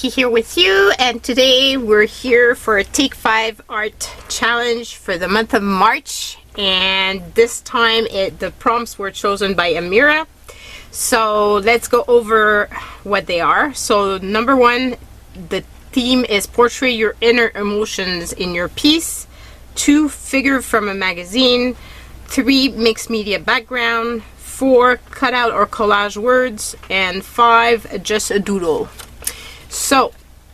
Vicky here with you, and today we're here for a Take 5 art challenge for the month of March, and this time the prompts were chosen by Amira. So let's go over what they are. So number one, the theme is portray your inner emotions in your piece. 2, figure from a magazine. 3, mixed media background. 4, cut out or collage words. And 5, just a doodle. So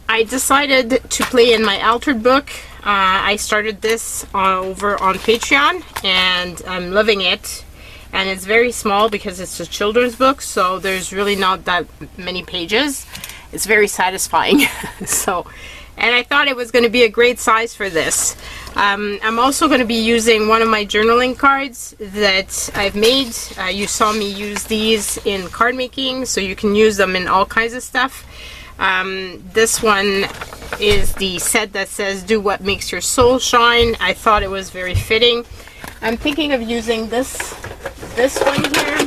I decided to play in my altered book. I started this over on Patreon and I'm loving it. And it's very small because it's a children's book, so there's really not that many pages. It's very satisfying. And I thought it was going to be a great size for this. I'm also going to be using one of my journaling cards that I've made. You saw me use these in card making, so you can use them in all kinds of stuff. This one is the set that says do what makes your soul shine. I thought it was very fitting. I'm thinking of using this one here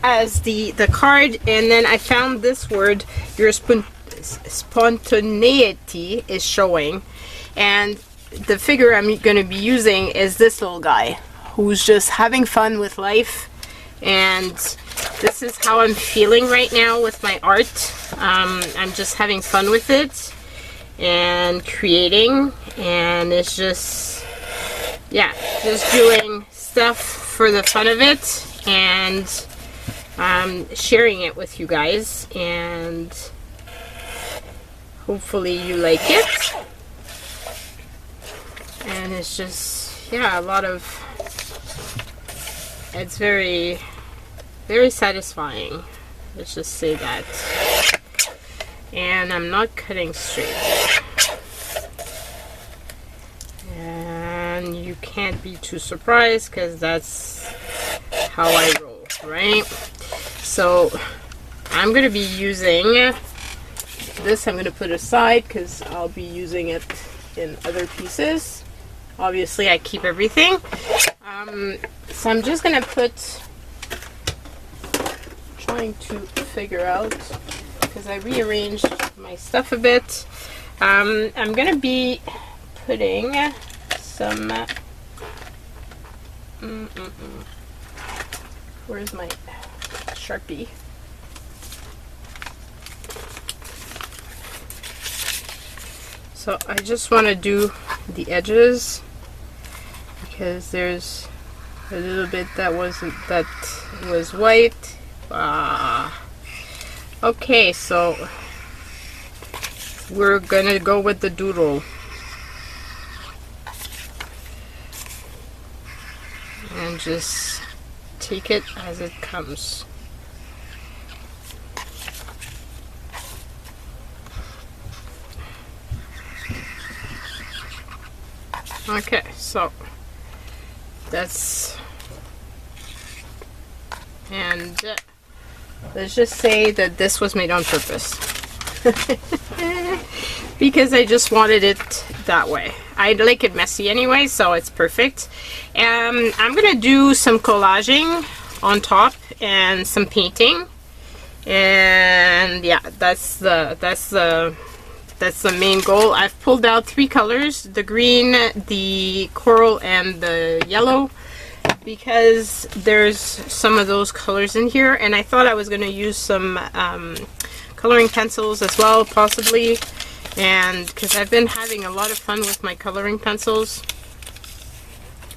as the card, and then I found this word, your spontaneity is showing, and the figure I'm going to be using is this little guy who's just having fun with life. And this is how I'm feeling right now with my art. I'm just having fun with it and creating, and it's just, yeah, just doing stuff for the fun of it and sharing it with you guys, and hopefully you like it. And it's just, yeah, a lot of, it's very satisfying, let's just say that. And I'm not cutting straight, and you can't be too surprised because that's how I roll, right? So I'm going to be using this. I'm going to put aside because I'll be using it in other pieces. Obviously I keep everything. So I'm just going to put, trying to figure out, because I rearranged my stuff a bit. I'm going to be putting some where's my Sharpie? So I just want to do the edges because there's a little bit that was white. Okay, so we're gonna go with the doodle. And just take it as it comes. Okay, so that's, and let's just say that this was made on purpose because I just wanted it that way. I like it messy anyway, so it's perfect. I'm gonna do some collaging on top and some painting, and yeah, that's the main goal. I've pulled out 3 colors, the green, the coral, and the yellow, because there's some of those colors in here, and I thought I was going to use some coloring pencils as well, possibly, and because I've been having a lot of fun with my coloring pencils,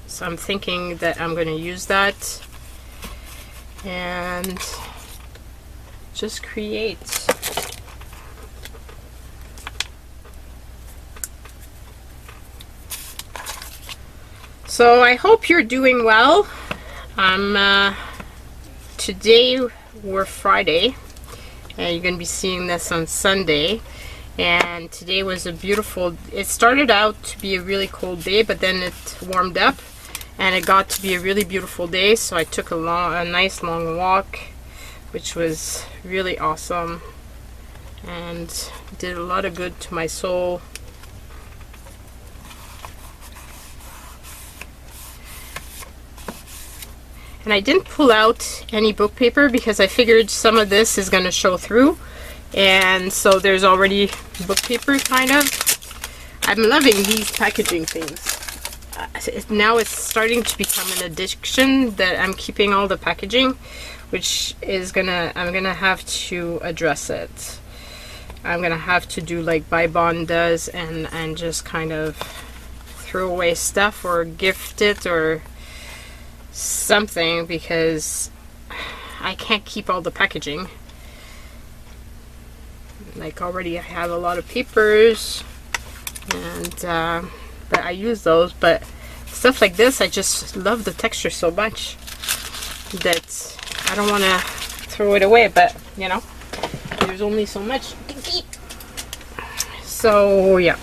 so I'm thinking that I'm going to use that and just create. So I hope you're doing well. Today we're Friday, and you're going to be seeing this on Sunday. And today was a beautiful, it started out to be a really cold day, but then it warmed up and it got to be a really beautiful day. So I took a nice long walk, which was really awesome and did a lot of good to my soul. And I didn't pull out any book paper because I figured some of this is going to show through, And so there's already book paper, kind of. I'm loving these packaging things. Now it's starting to become an addiction that I'm keeping all the packaging, which is I'm gonna have to address it. I'm gonna have to do like Buy Bond does and just kind of throw away stuff or gift it or something, because I can't keep all the packaging. Like already I have a lot of papers, and but I use those, but stuff like this, I just love the texture so much that I don't want to throw it away, but you know, there's only so much to keep. So yeah,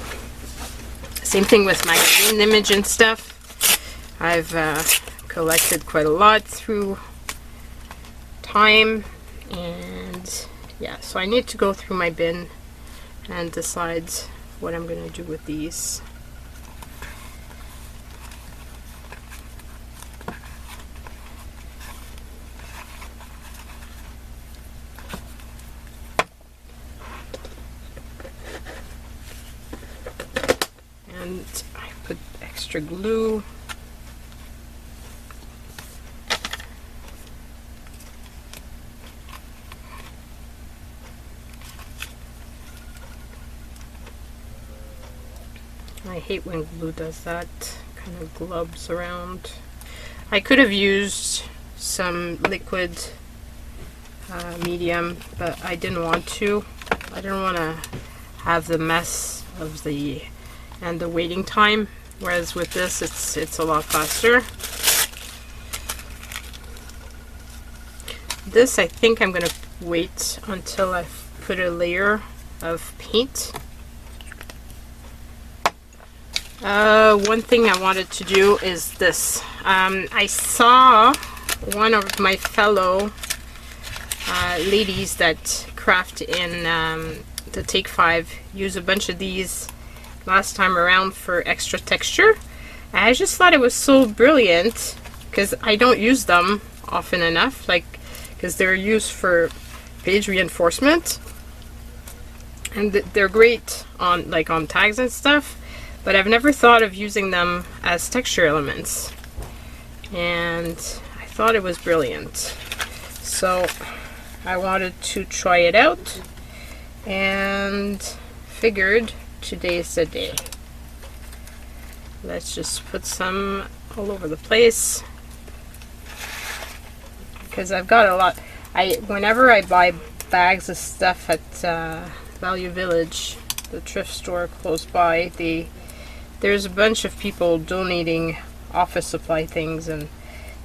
same thing with magazine image and stuff. I've collected quite a lot through time, and yeah, so I need to go through my bin and decide what I'm gonna do with these. And I put extra glue. I hate when glue does that, kind of glubs around. I could have used some liquid medium, but I didn't want to. I didn't want to have the mess of the waiting time, whereas with this it's a lot faster. This, I think I'm gonna wait until I've put a layer of paint. One thing I wanted to do is this. I saw one of my fellow ladies that craft in the Take 5 use a bunch of these last time around for extra texture. I just thought it was so brilliant because I don't use them often enough, like, because they're used for page reinforcement and they're great on like on tags and stuff, but I've never thought of using them as texture elements, and I thought it was brilliant, so I wanted to try it out and figured today's the day. Let's just put some all over the place, because I've got a lot. Whenever I buy bags of stuff at Value Village, the thrift store close by, there's a bunch of people donating office supply things, and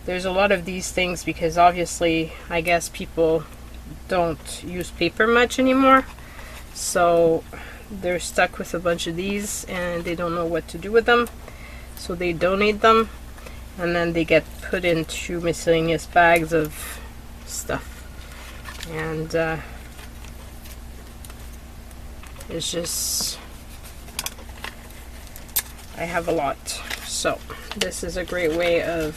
there's a lot of these things because obviously I guess people don't use paper much anymore, so they're stuck with a bunch of these and they don't know what to do with them, so they donate them and then they get put into miscellaneous bags of stuff, and it's just, I have a lot, so this is a great way of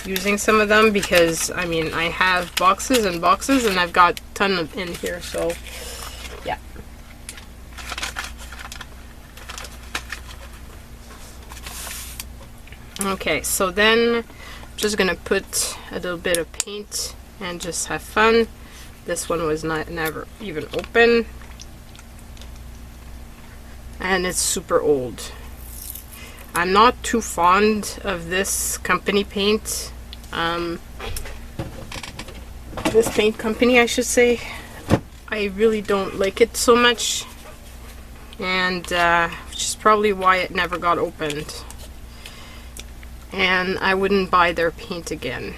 using some of them, because I mean I have boxes and boxes and I've got a ton of in here, so yeah. Okay, so then I'm just gonna put a little bit of paint and just have fun. This one was never even open, and it's super old. I'm not too fond of this company paint. This paint company, I should say. I really don't like it so much, and which is probably why it never got opened. And I wouldn't buy their paint again.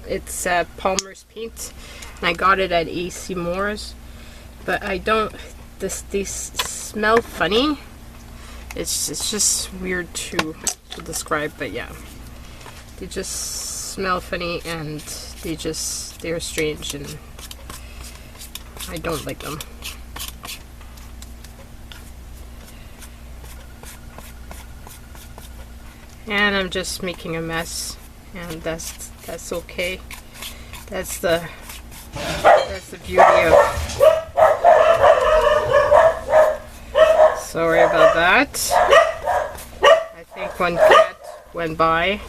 It's Palmer's paint, and I got it at AC Moore's, but I don't. These smell funny. It's just weird to describe, but yeah, they just smell funny and they're strange, and I don't like them. And I'm just making a mess, and that's okay. That's the beauty of cat. I think one cat went by.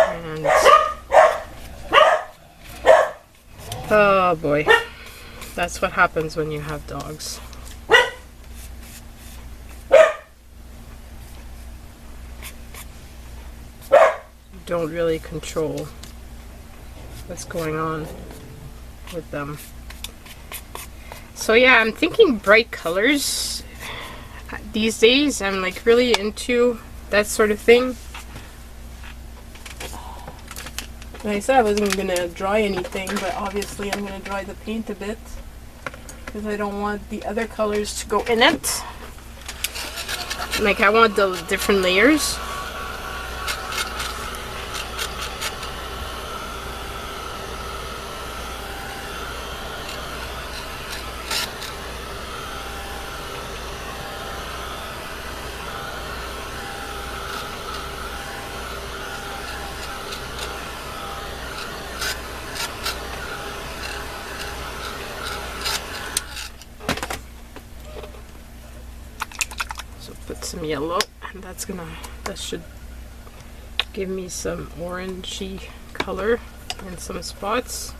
And oh boy, that's what happens when you have dogs. You don't really control what's going on with them. So yeah, I'm thinking bright colors. These days I'm like really into that sort of thing. Like I said, I wasn't going to dry anything, but obviously I'm going to dry the paint a bit because I don't want the other colors to go in it. Like I want the different layers. Put some yellow, and that should give me some orangey color and some spots.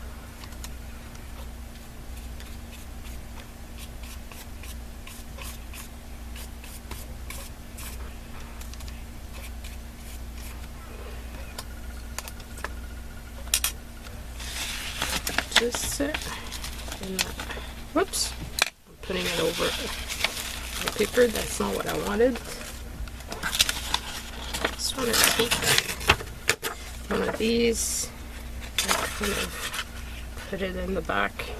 Just whoops, I'm putting it over the paper. That's not what I wanted. Just want to take one of these and kind of put it in the back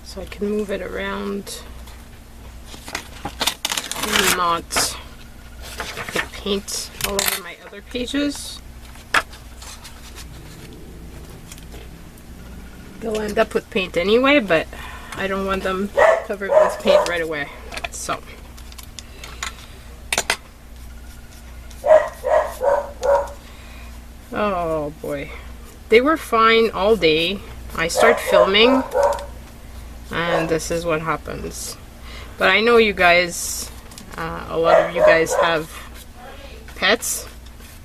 so I can move it around and not put paint all over my other pages. They'll end up with paint anyway, but I don't want them covered with paint right away. So oh boy, they were fine all day. I start filming and this is what happens. But I know you guys, a lot of you guys have pets,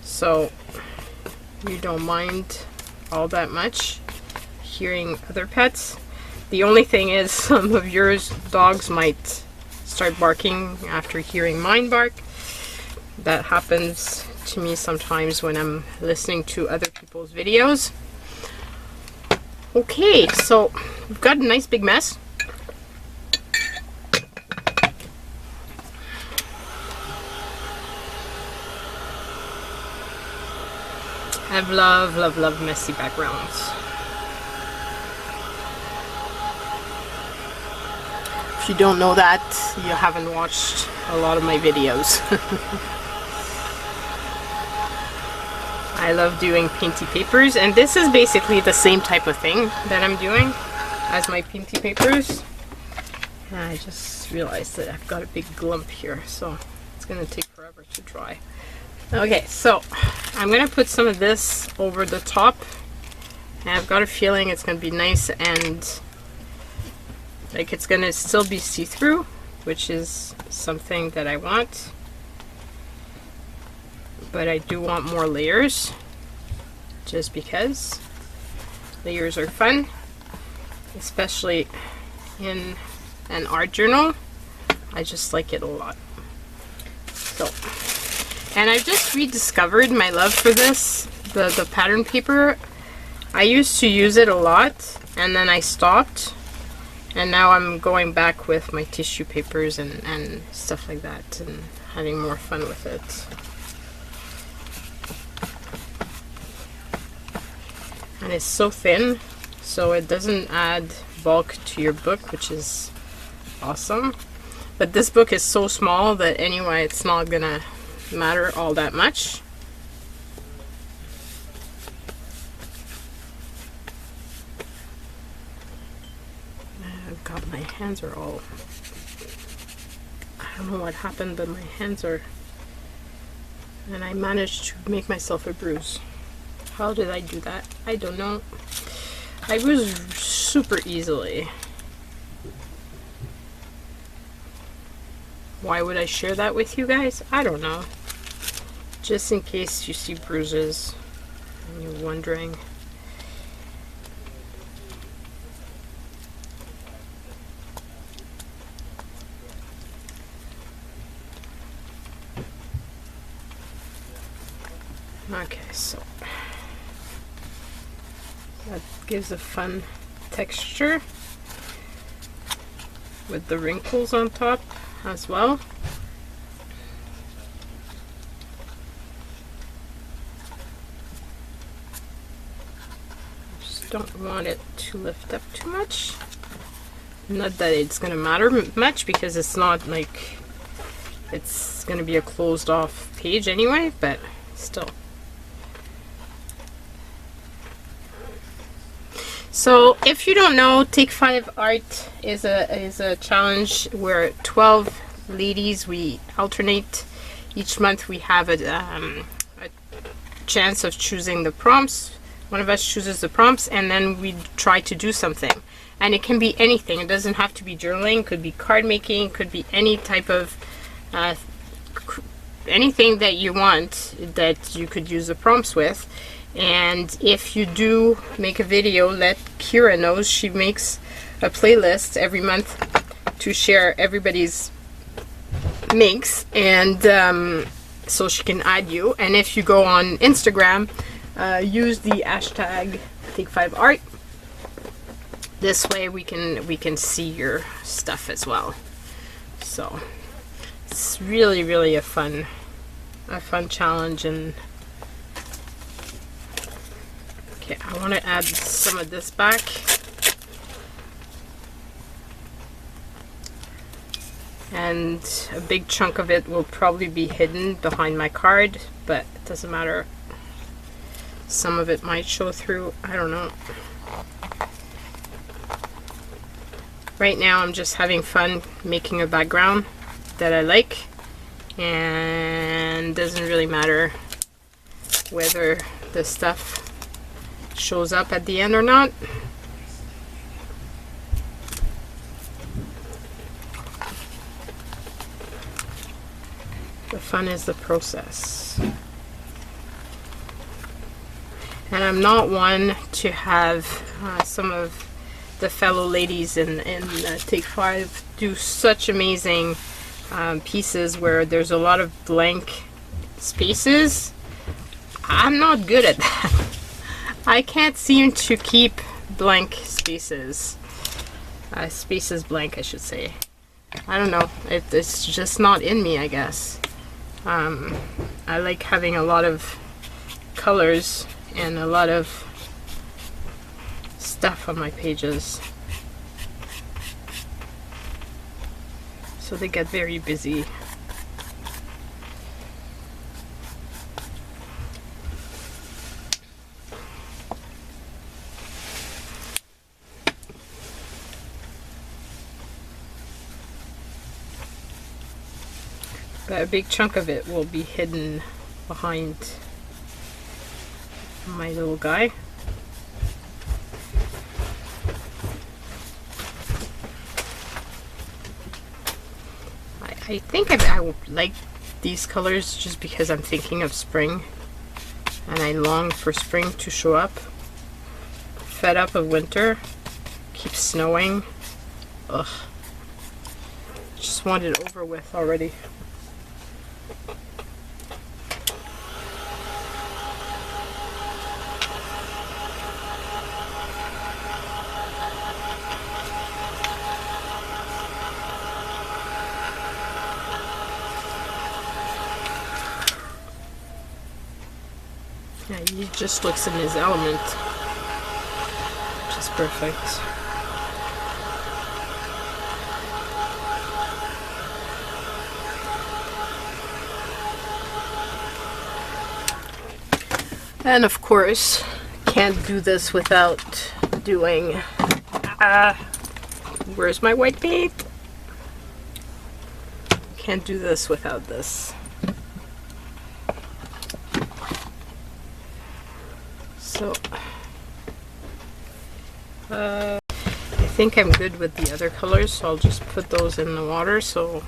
so you don't mind all that much hearing other pets. The only thing is some of yours dogs might start barking after hearing mine bark. That happens to me sometimes when I'm listening to other people's videos. Okay, so we've got a nice big mess. I love messy backgrounds. If you don't know that, you haven't watched a lot of my videos. I love doing painty papers, and this is basically the same type of thing that I'm doing as my painty papers. And I just realized that I've got a big glump here, so it's gonna take forever to dry. Okay, so I'm gonna put some of this over the top, and I've got a feeling it's gonna be nice and like it's gonna still be see-through, which is something that I want. But I do want more layers, just because layers are fun, especially in an art journal. I just like it a lot. So, and I've just rediscovered my love for this, the pattern paper. I used to use it a lot, and then I stopped. And now I'm going back with my tissue papers and stuff like that and having more fun with it. And it's so thin, so it doesn't add bulk to your book, which is awesome. But this book is so small that anyway, it's not gonna matter all that much. God, my hands are all, I don't know what happened, but my hands are, and I managed to make myself a bruise. How did I do that? I don't know. I bruise super easily. Why would I share that with you guys? I don't know. Just in case you see bruises and you're wondering. Okay, so that gives a fun texture with the wrinkles on top as well. Just don't want it to lift up too much. Not that it's gonna matter much because it's not like it's gonna be a closed off page anyway, but still. So if you don't know, Take 5 Art is a challenge where 12 ladies, we alternate. Each month we have a chance of choosing the prompts. One of us chooses the prompts and then we try to do something. And it can be anything. It doesn't have to be journaling. It could be card making. It could be any type of anything that you want that you could use the prompts with. And if you do make a video, let Kira know. She makes a playlist every month to share everybody's makes, and so she can add you. And if you go on Instagram, use the hashtag Take5Art. This way we can see your stuff as well. So it's really a fun challenge. And okay, I want to add some of this back. And a big chunk of it will probably be hidden behind my card, but it doesn't matter. Some of it might show through, I don't know. Right now I'm just having fun making a background that I like, and doesn't really matter whether the stuff shows up at the end or not. The fun is the process. And I'm not one to have some of the fellow ladies in Take 5 do such amazing pieces where there's a lot of blank spaces. I'm not good at that. I can't seem to keep blank spaces. Spaces blank, I should say. I don't know. It's just not in me, I guess. I like having a lot of colors and a lot of stuff on my pages, so they get very busy. But a big chunk of it will be hidden behind my little guy. I think I like these colors just because I'm thinking of spring and I long for spring to show up. Fed up of winter. Keeps snowing. Ugh. Just want it over with already. Yeah, he just looks in his element, which is perfect. And of course, can't do this without doing, where's my white paint? Can't do this without this. So, I think I'm good with the other colors, so I'll just put those in the water so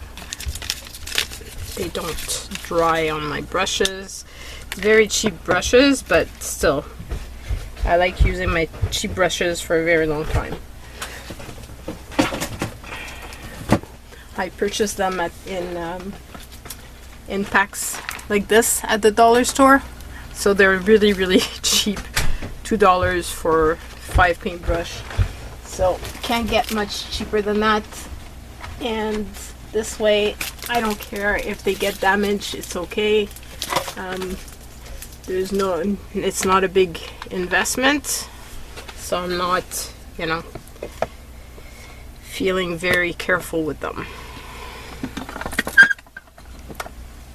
they don't dry on my brushes. Very cheap brushes, but still, I like using my cheap brushes for a very long time. I purchased them in packs like this at the dollar store, so they're really, really cheap. $2 for 5 paintbrush, so can't get much cheaper than that. And this way, I don't care if they get damaged, it's okay. It's not a big investment, so I'm not, you know, feeling very careful with them.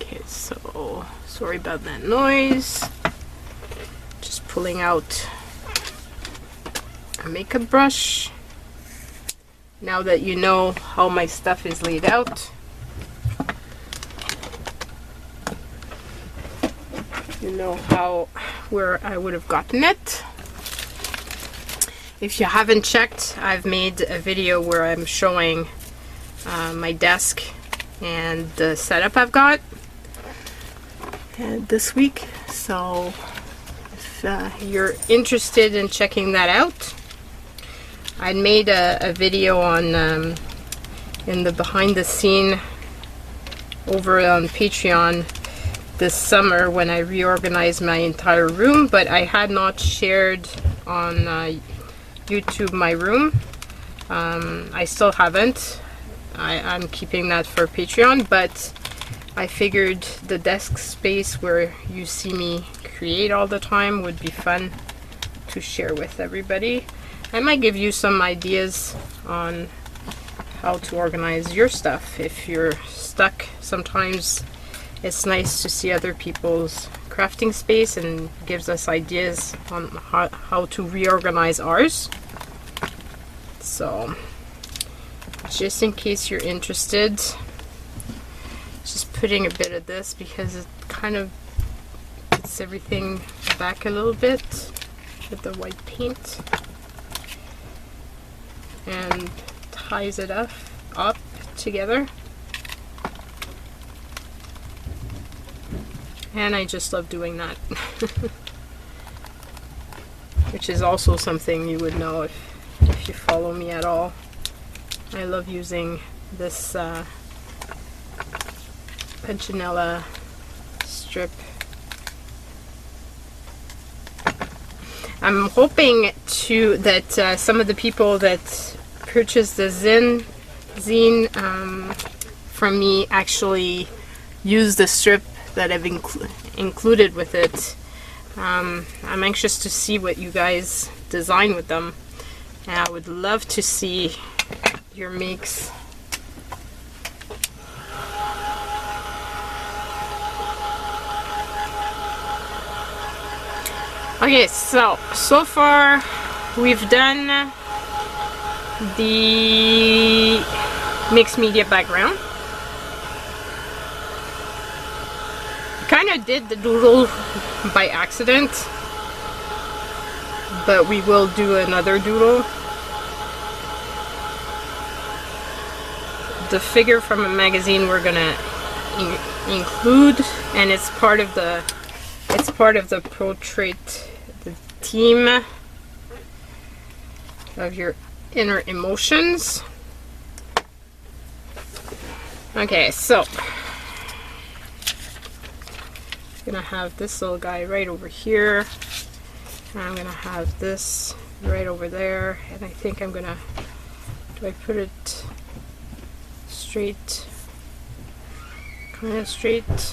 Okay, so sorry about that noise. Just pulling out a makeup brush. Now that you know how my stuff is laid out, you know where I would have gotten it. If you haven't checked, I've made a video where I'm showing my desk and the setup I've got this week. So if you're interested in checking that out, I made a video on in the behind the scene over on Patreon this summer when I reorganized my entire room, but I had not shared on YouTube my room. I still haven't. I'm keeping that for Patreon, but I figured the desk space where you see me create all the time would be fun to share with everybody. I might give you some ideas on how to organize your stuff if you're stuck. Sometimes it's nice to see other people's crafting space and gives us ideas on how to reorganize ours. So just in case you're interested, just putting a bit of this because it kind of puts everything back a little bit with the white paint and ties it up together. And I just love doing that. Which is also something you would know if you follow me at all. I love using this Punchinella strip. I'm hoping that some of the people that purchased the zine from me actually use the strip that I've included with it. I'm anxious to see what you guys design with them, and I would love to see your makes. Okay, so far we've done the mixed media background. Kind of did the doodle by accident, but we will do another doodle. The figure from a magazine we're gonna include, and it's part of the portrait, the theme of your inner emotions. Okay, so I'm gonna have this little guy right over here, and I'm gonna have this right over there, and I think I'm gonna, do I put it straight, kind of straight?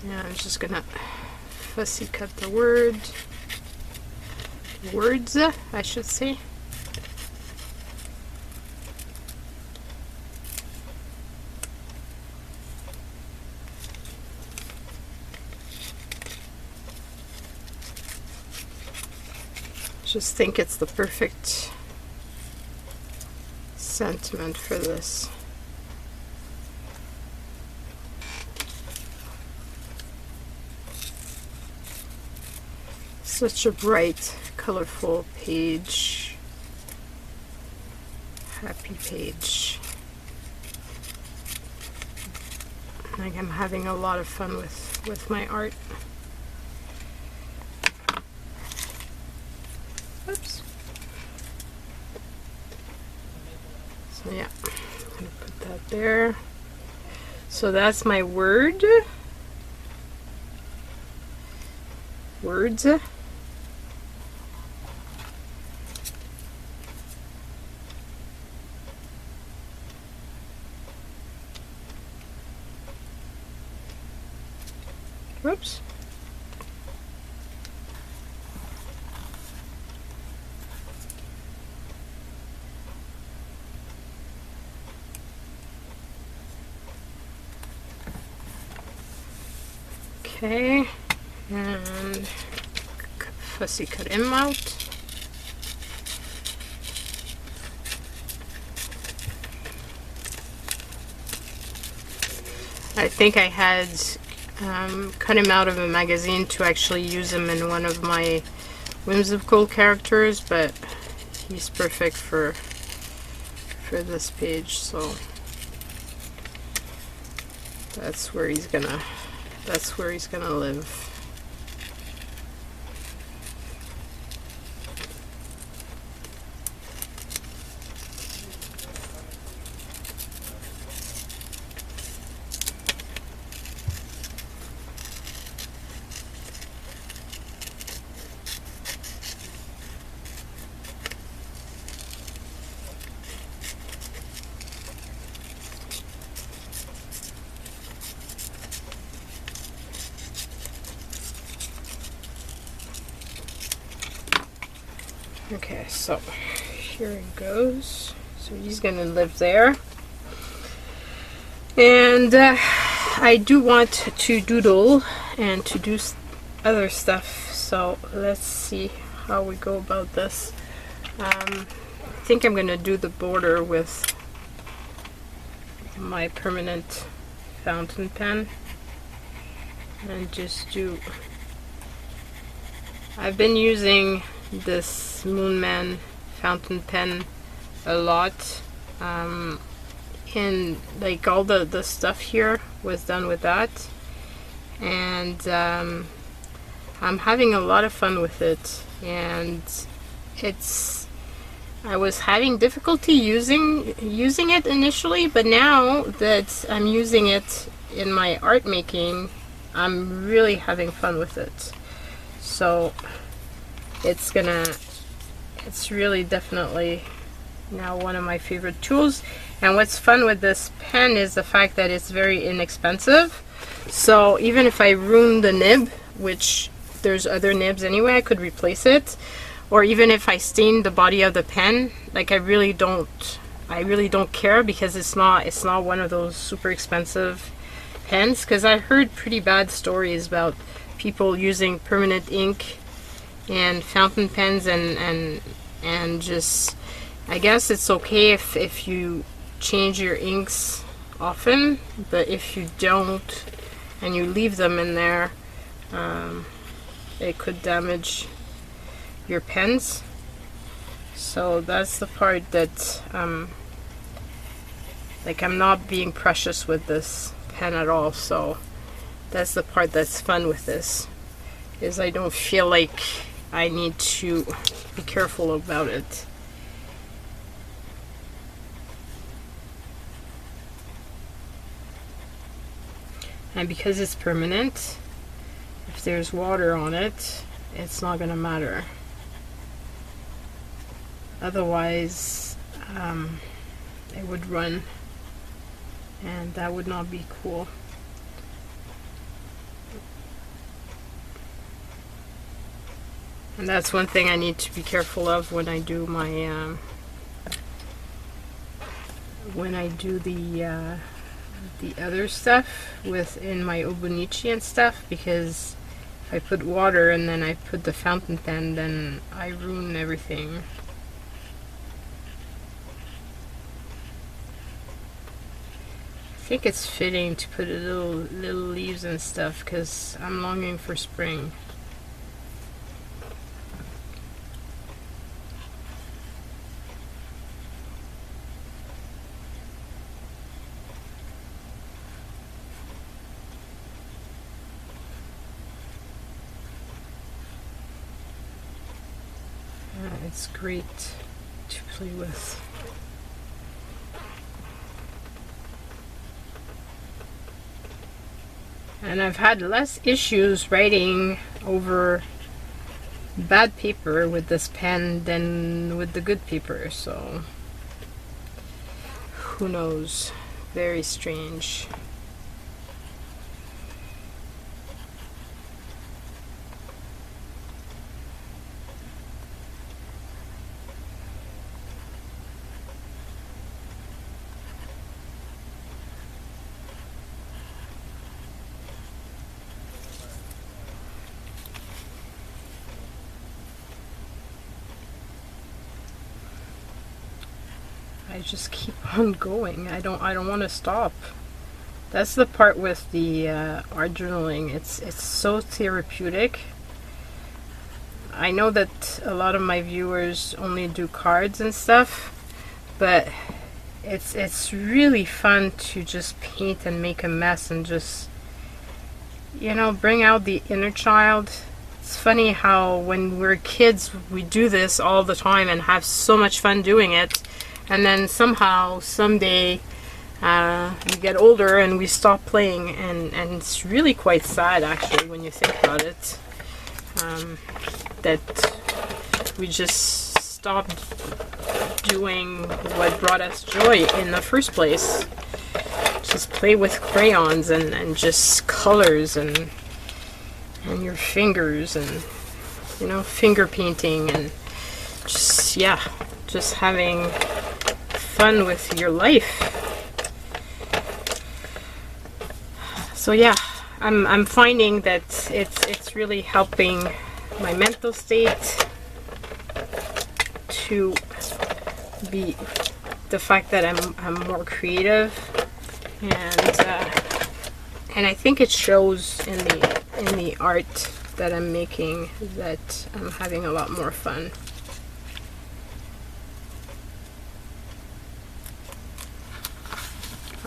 Yeah, I'm just gonna fussy cut the words, I should say. Just think it's the perfect sentiment for this. Such a bright, colorful page. Happy page. Like, I'm having a lot of fun with my art. Oops. So yeah, I'm gonna put that there. So that's my word. Words. Whoops. Okay, and fussy cut him out. I think I had cut him out of a magazine to actually use him in one of my whimsical characters, but he's perfect for this page, so that's where he's gonna live. Okay, so here it goes. So he's gonna live there. And I do want to doodle and to do other stuff, so let's see how we go about this. I think I'm gonna do the border with my permanent fountain pen and just do. I've been using this Moonman fountain pen a lot, and like all the stuff here was done with that, and I'm having a lot of fun with it, and I was having difficulty using it initially, but now that I'm using it in my art making, I'm really having fun with it. So it's really definitely now one of my favorite tools. And what's fun with this pen is the fact that it's very inexpensive. So even if I ruin the nib, which there's other nibs anyway, I could replace it. Or even if I stain the body of the pen, like I really don't care, because it's not one of those super expensive pens. Because I heard pretty bad stories about people using permanent ink and fountain pens, and just, I guess it's okay if you change your inks often, but if you don't and you leave them in there, it could damage your pens. So that's the part that like I'm not being precious with this pen at all. So that's the part that's fun with this, is I don't feel like I need to be careful about it. And because it's permanent, if there's water on it, it's not gonna matter. Otherwise, it would run, and that would not be cool. And that's one thing I need to be careful of when I do my the other stuff within my Obonichi and stuff, because if I put water and then I put the fountain pen, then I ruin everything. I think it's fitting to put little leaves and stuff, because I'm longing for spring. it's great to play with. And I've had less issues writing over bad paper with this pen than with the good paper, so who knows? Very strange. I just keep on going. I don't want to stop. That's the part with the art journaling. It's so therapeutic. I know that a lot of my viewers only do cards and stuff, but it's really fun to just paint and make a mess and just, you know, bring out the inner child. It's funny how when we're kids we do this all the time and have so much fun doing it. And then somehow, someday, we get older and we stop playing, and it's really quite sad, actually, when you think about it, that we just stopped doing what brought us joy in the first place. Just play with crayons and just colors and your fingers and, you know, finger painting and just, yeah, just having fun with your life. So yeah, I'm finding that it's really helping my mental state to be the fact that I'm more creative, and I think it shows in the art that I'm making that I'm having a lot more fun.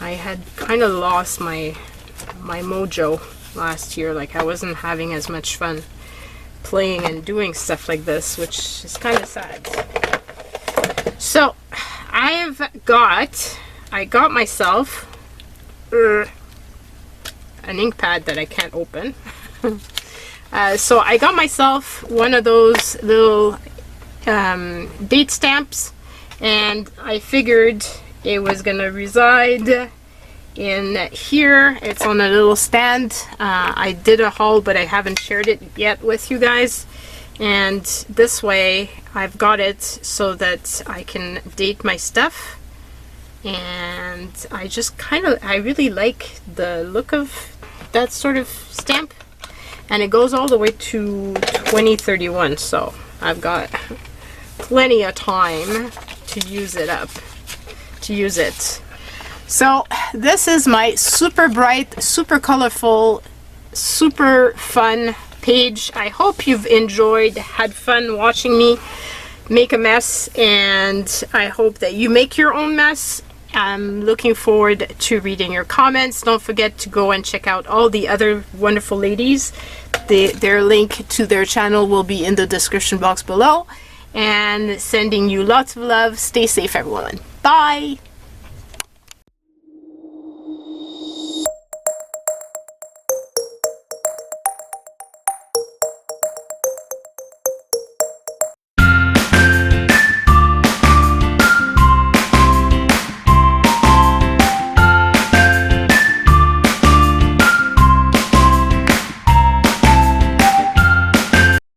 I had kind of lost my mojo last year. Like, I wasn't having as much fun playing and doing stuff like this, which is kind of sad. So I got myself an ink pad that I can't open. So I got myself one of those little date stamps, and I figured it was gonna reside in here. It's on a little stand. I did a haul, but I haven't shared it yet with you guys, and this way I've got it so that I can date my stuff. And I really like the look of that sort of stamp, and it goes all the way to 2031, so I've got plenty of time to use it. So this is my super bright, super colorful, super fun page. I hope you've enjoyed, had fun watching me make a mess, and I hope that you make your own mess. I'm looking forward to reading your comments. Don't forget to go and check out all the other wonderful ladies. Their link to their channel will be in the description box below. And sending you lots of love. Stay safe, everyone. Bye!